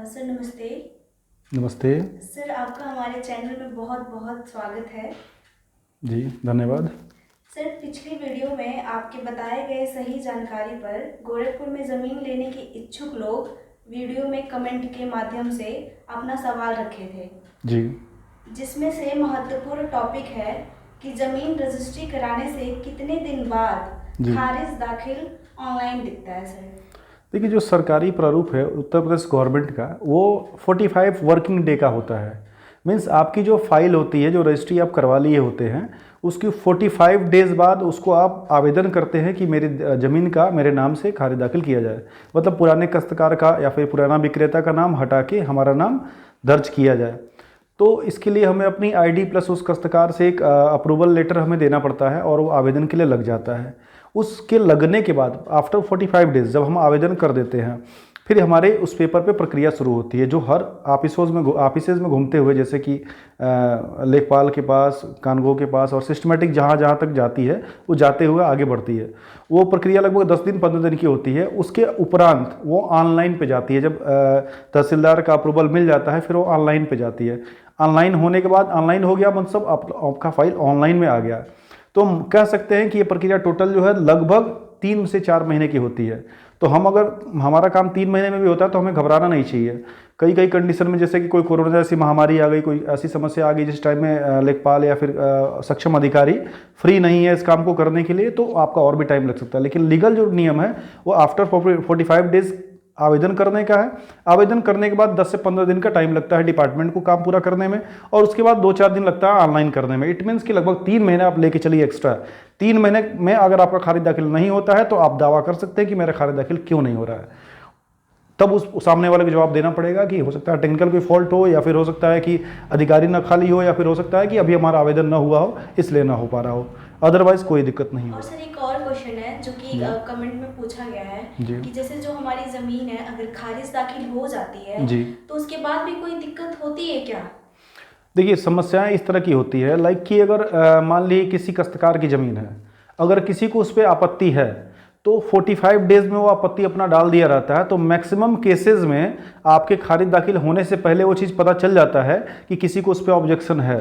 Sir नमस्ते। नमस्ते। Sir आपका हमारे चैनल में बहुत बहुत स्वागत है। जी धन्यवाद। सर पिछली वीडियो में आपके बताए गए सही जानकारी पर गोरखपुर में ज़मीन लेने के इच्छुक लोग वीडियो में कमेंट के माध्यम से अपना सवाल रखे थे, जी जिसमें से महत्वपूर्ण टॉपिक है कि ज़मीन रजिस्ट्री कराने से कितने दिन बाद जी खारिज दाखिल ऑनलाइन दिखता है सर? देखिए, जो सरकारी प्रारूप है उत्तर प्रदेश गवर्नमेंट का, वो 45 वर्किंग डे का होता है। मीन्स आपकी जो फाइल होती है, जो रजिस्ट्री आप करवा लिए होते हैं, उसकी 45 डेज़ बाद उसको आप आवेदन करते हैं कि मेरी ज़मीन का मेरे नाम से खारिज दाखिल किया जाए। मतलब पुराने काश्तकार का या फिर पुराना विक्रेता का नाम हटा के हमारा नाम दर्ज किया जाए। तो इसके लिए हमें अपनी आईडी प्लस उस काश्तकार से एक अप्रूवल लेटर हमें देना पड़ता है और वो आवेदन के लिए लग जाता है। उसके लगने के बाद आफ्टर 45 डेज़ जब हम आवेदन कर देते हैं, फिर हमारे उस पेपर पे प्रक्रिया शुरू होती है, जो हर ऑफिसेज में घूमते हुए, जैसे कि लेखपाल के पास, कानगो के पास और सिस्टमेटिक जहाँ जहाँ तक जाती है वो जाते हुए आगे बढ़ती है। वो प्रक्रिया लगभग 10 दिन 15 दिन की होती है। उसके उपरांत वो ऑनलाइन पे जाती है। जब तहसीलदार का अप्रूवल मिल जाता है फिर वो ऑनलाइन पे जाती है। ऑनलाइन होने के बाद, ऑनलाइन हो गया मतलब आपका फाइल ऑनलाइन में आ गया, तो हम कह सकते हैं कि ये प्रक्रिया टोटल जो है लगभग 3 से 4 महीने की होती है। तो हम अगर हमारा काम 3 महीने में भी होता है तो हमें घबराना नहीं चाहिए। कई कई कंडीशन में, जैसे कि कोई कोरोना जैसी महामारी आ गई, कोई ऐसी समस्या आ गई जिस टाइम में लेखपाल या फिर सक्षम अधिकारी फ्री नहीं है इस काम को करने के लिए, तो आपका और भी टाइम लग सकता है। लेकिन लीगल जो नियम है वो आफ्टर 45 डेज आवेदन करने का है। आवेदन करने के बाद 10 से 15 दिन का टाइम लगता है डिपार्टमेंट को काम पूरा करने में, और उसके बाद 2-4 दिन लगता है ऑनलाइन करने में। इट मीन्स कि लगभग 3 महीने आप लेके चलिए एक्स्ट्रा। 3 महीने में अगर आपका खारिज दाखिल नहीं होता है तो आप दावा कर सकते हैं कि मेरा खारिज दाखिल क्यों नहीं हो रहा है। तब उस सामने वाले को जवाब देना पड़ेगा कि हो सकता है टेक्निकल कोई फॉल्ट हो, या फिर हो सकता है कि अधिकारी ना खाली हो, या फिर हो सकता है कि अभी हमारा आवेदन ना हुआ हो इसलिए ना हो पा रहा हो। अदरवाइज कोई दिक्कत नहीं और हो। सर एक और क्वेश्चन है जो कि कमेंट में पूछा गया है जी कि जैसे जो हमारी ज़मीन है अगर खारिज दाखिल हो जाती है जी तो उसके बाद भी कोई दिक्कत होती है क्या? देखिए, समस्याएं इस तरह की होती है, लाइक कि अगर मान लीजिए किसी काश्तकार की ज़मीन है, अगर किसी को उस पर आपत्ति है तो 45 डेज में वो आपत्ति अपना डाल दिया रहता है। तो मैक्सिमम केसेस में आपके खारिज दाखिल होने से पहले वो चीज़ पता चल जाता है कि किसी को उस पर ऑब्जेक्शन है।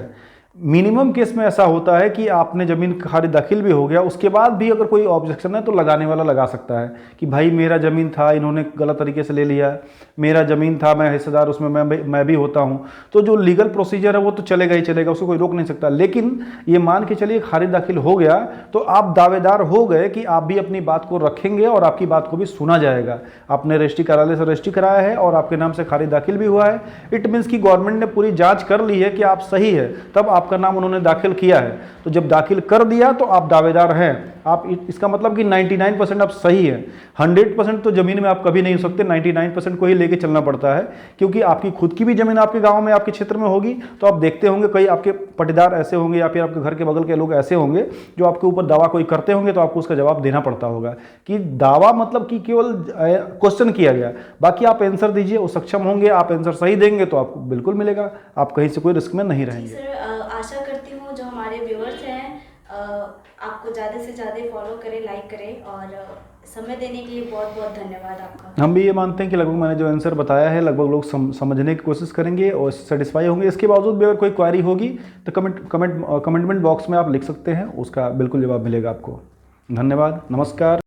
मिनिमम केस में ऐसा होता है कि आपने ज़मीन खारिज दाखिल भी हो गया, उसके बाद भी अगर कोई ऑब्जेक्शन है तो लगाने वाला लगा सकता है कि भाई मेरा ज़मीन था, इन्होंने गलत तरीके से ले लिया, मेरा ज़मीन था, मैं हिस्सेदार उसमें मैं भी होता हूं। तो जो लीगल प्रोसीजर है वो तो चलेगा ही चलेगा, उसको कोई रोक नहीं सकता। लेकिन ये मान के चलिए खारिज दाखिल हो गया तो आप दावेदार हो गए कि आप भी अपनी बात को रखेंगे और आपकी बात को भी सुना जाएगा। आपने रजिस्ट्री कार्यालय से रजिस्ट्री कराया है और आपके नाम से खारिज दाखिल भी हुआ है। इट मीन्स कि गवर्नमेंट ने पूरी जाँच कर ली है कि आप सही है, तब आपका नाम उन्होंने दाखिल किया है। तो जब दाखिल कर दिया तो आप दावेदार हैं। आप इसका मतलब कि 99% आप सही है। 100% तो जमीन में आप कभी नहीं हो सकते, 99% को ही लेके चलना पड़ता है, क्योंकि आपकी खुद की भी जमीन आपके गांव में, आपके क्षेत्र में होगी। तो आप देखते होंगे कई आपके पटीदार ऐसे होंगे या फिर आपके घर के बगल के लोग ऐसे होंगे जो आपके ऊपर दावा कोई करते होंगे, तो आपको उसका जवाब देना पड़ता होगा कि दावा मतलब कि केवल क्वेश्चन किया गया, बाकी आप आंसर दीजिए, वो सक्षम होंगे, आप आंसर सही देंगे तो आपको बिल्कुल मिलेगा, आप कहीं से कोई रिस्क में नहीं रहेंगे। सर आशा करती हूँ जो हमारे व्यूअर्स हैं आपको ज़्यादा से ज़्यादा फॉलो करें, लाइक करें, और समय देने के लिए बहुत बहुत धन्यवाद आपका। हम भी ये मानते हैं कि लगभग मैंने जो आंसर बताया है लगभग लोग समझने की कोशिश करेंगे और सेटिस्फाई होंगे। इसके बावजूद भी अगर कोई क्वारी होगी तो कमेंटमेंट बॉक्स में आप लिख सकते हैं, उसका बिल्कुल जवाब मिलेगा आपको। धन्यवाद, नमस्कार।